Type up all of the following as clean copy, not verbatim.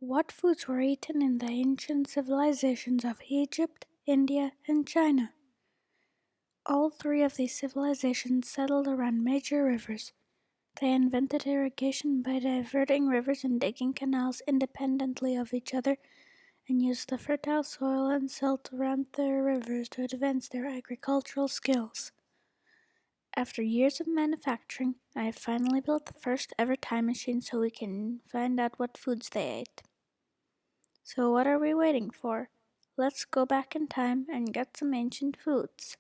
What foods were eaten in the ancient civilizations of Egypt, India, and China? All three of these civilizations settled around major rivers. They invented irrigation by diverting rivers and digging canals independently of each other, and used the fertile soil and silt around their rivers to advance their agricultural skills. After years of manufacturing, I have finally built the first ever time machine so we can find out what foods they ate. So what are we waiting for? Let's go back in time and get some ancient foods.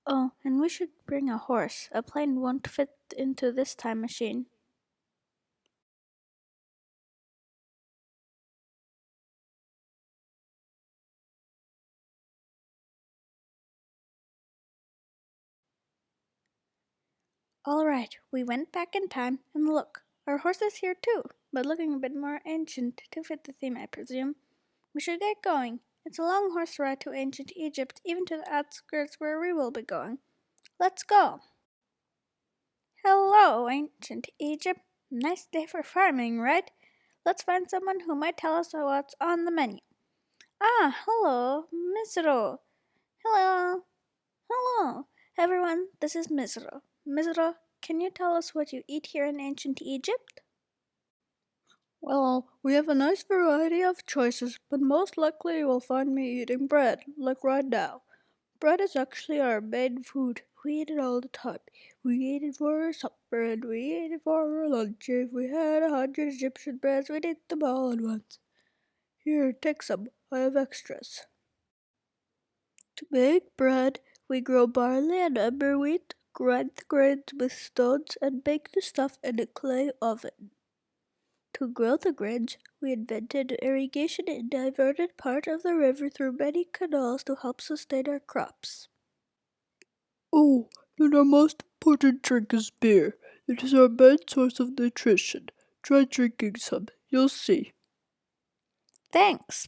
Oh, and we should bring a horse. A plane won't fit into this time machine. Alright, we went back in time, and look, our horse is here too, but looking a bit more ancient to fit the theme, I presume. We should get going. It's a long horse ride to ancient Egypt, even to the outskirts where we will be going. Let's go! Hello, ancient Egypt. Nice day for farming, right? Let's find someone who might tell us what's on the menu. Ah, hello, Misro. Hello. Hello, everyone. This is Misro. Misro, can you tell us what you eat here in ancient Egypt? Well, we have a nice variety of choices, but most likely you will find me eating bread, like right now. Bread is actually our main food. We eat it all the time. We eat it for our supper and we eat it for our lunch. If we had 100 Egyptian breads, we'd eat them all at once. Here, take some. I have extras. To make bread, we grow barley and ember wheat, grind the grains with stones, and bake the stuff in a clay oven. To grow the grains, we invented irrigation and diverted part of the river through many canals to help sustain our crops. Oh, and our most important drink is beer. It is our main source of nutrition. Try drinking some. You'll see. Thanks.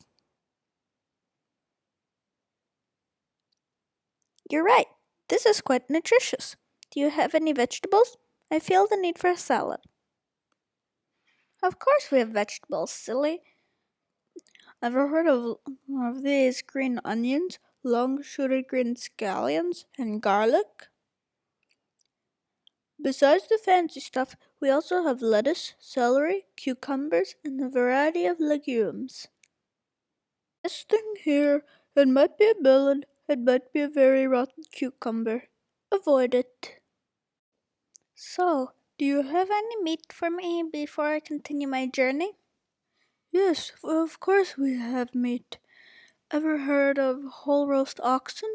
You're right. This is quite nutritious. Do you have any vegetables? I feel the need for a salad. Of course we have vegetables, silly. Ever heard of these green onions, long shooty green scallions, and garlic? Besides the fancy stuff, we also have lettuce, celery, cucumbers, and a variety of legumes. This thing here, it might be a melon, it might be a very rotten cucumber. Avoid it. So, do you have any meat for me before I continue my journey? Yes, of course we have meat. Ever heard of whole roast oxen?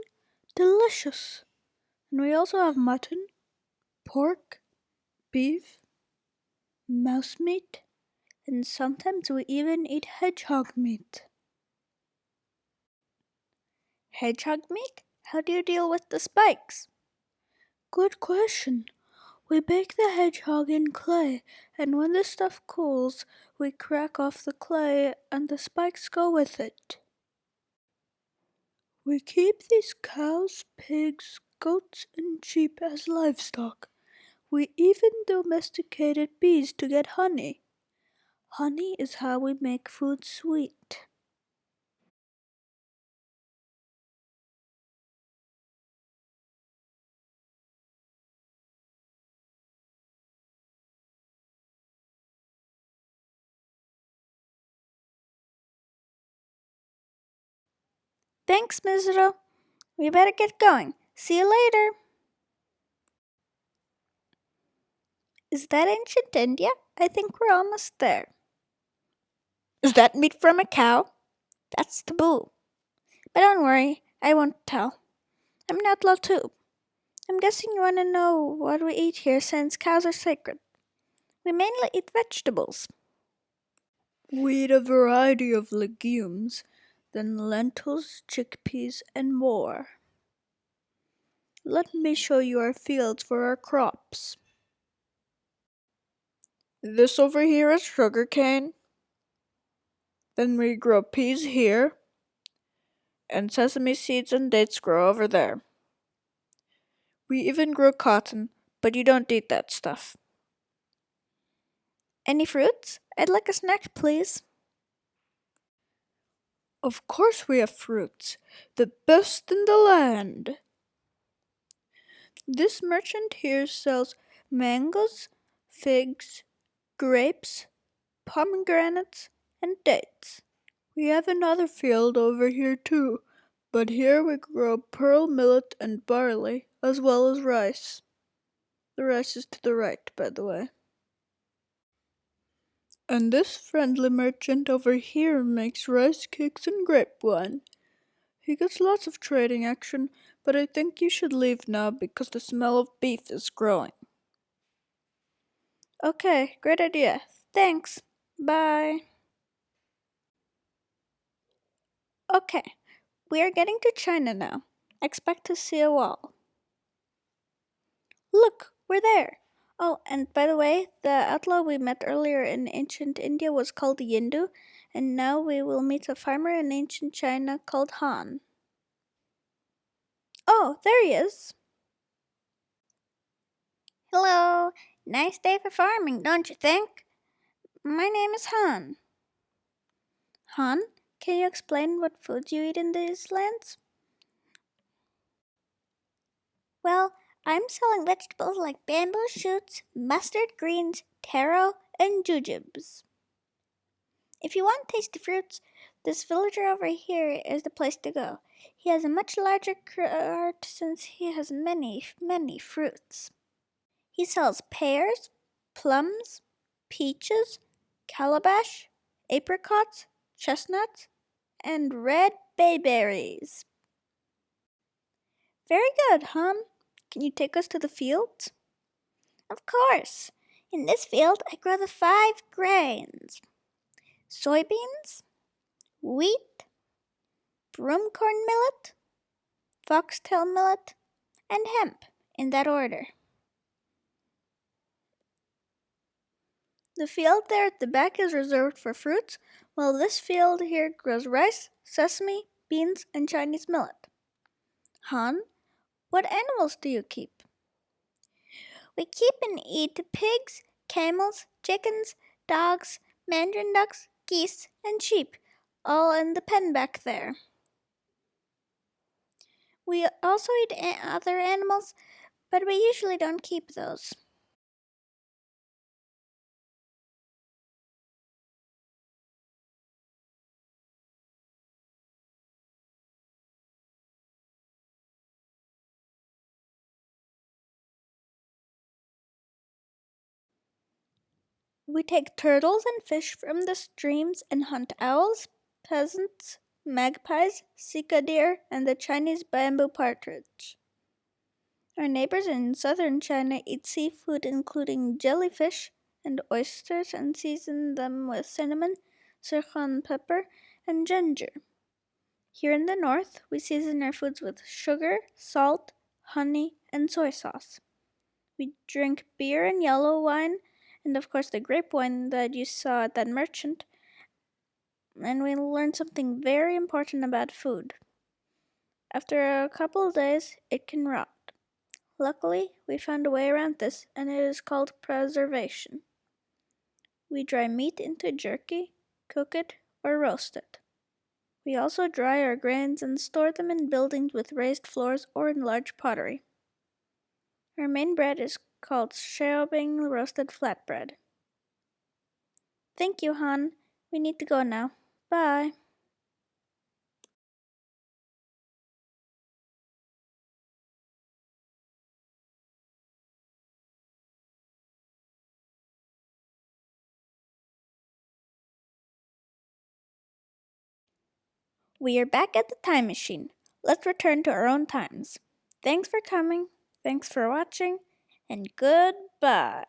Delicious. And we also have mutton, pork, beef, mouse meat, and sometimes we even eat hedgehog meat. Hedgehog meat? How do you deal with the spikes? Good question. We bake the hedgehog in clay, and when the stuff cools, we crack off the clay and the spikes go with it. We keep these cows, pigs, goats, and sheep as livestock. We even domesticated bees to get honey. Honey is how we make food sweet. Thanks, Mizro. We better get going. See you later. Is that ancient India? I think we're almost there. Is that meat from a cow? That's taboo. But don't worry, I won't tell. I'm an outlaw too. I'm guessing you want to know what we eat here since cows are sacred. We mainly eat vegetables. We eat a variety of legumes, then lentils, chickpeas, and more. Let me show you our fields for our crops. This over here is sugarcane. Then we grow peas here, and sesame seeds and dates grow over there. We even grow cotton, but you don't eat that stuff. Any fruits? I'd like a snack, please. Of course we have fruits, the best in the land. This merchant here sells mangoes, figs, grapes, pomegranates, and dates. We have another field over here too, but here we grow pearl millet and barley, as well as rice. The rice is to the right, by the way. And this friendly merchant over here makes rice cakes and grape wine. He gets lots of trading action, but I think you should leave now because the smell of beef is growing. Okay, great idea. Thanks. Bye. Okay, we are getting to China now. Expect to see a wall. Look, we're there. Oh, and by the way, the outlaw we met earlier in ancient India was called Yindu, and now we will meet a farmer in ancient China called Han. Oh, there he is. Hello. Nice day for farming, don't you think? My name is Han. Han, can you explain what foods you eat in these lands? Well, I'm selling vegetables like bamboo shoots, mustard greens, taro, and jujubes. If you want tasty fruits, this villager over here is the place to go. He has a much larger cart since he has many, many fruits. He sells pears, plums, peaches, calabash, apricots, chestnuts, and red bayberries. Very good, Han. Can you take us to the fields? Of course. In this field, I grow the 5 grains: soybeans, wheat, broomcorn millet, foxtail millet, and hemp, in that order. The field there at the back is reserved for fruits, while this field here grows rice, sesame, beans, and Chinese millet. Han, what animals do you keep? We keep and eat pigs, camels, chickens, dogs, mandarin ducks, geese, and sheep, all in the pen back there. We also eat other animals, but we usually don't keep those. We take turtles and fish from the streams and hunt owls, pheasants, magpies, sika deer, and the Chinese bamboo partridge. Our neighbors in southern China eat seafood including jellyfish and oysters and season them with cinnamon, Sichuan pepper, and ginger. Here in the north, we season our foods with sugar, salt, honey, and soy sauce. We drink beer and yellow wine, and of course the grape wine that you saw at that merchant. And we learned something very important about food. After a couple of days, it can rot. Luckily, we found a way around this, and it is called preservation. We dry meat into jerky, cook it, or roast it. We also dry our grains and store them in buildings with raised floors or in large pottery. Our main bread is called Xiaobing roasted flatbread. Thank you, Han. We need to go now. Bye. We are back at the time machine. Let's return to our own times. Thanks for coming, thanks for watching, and goodbye.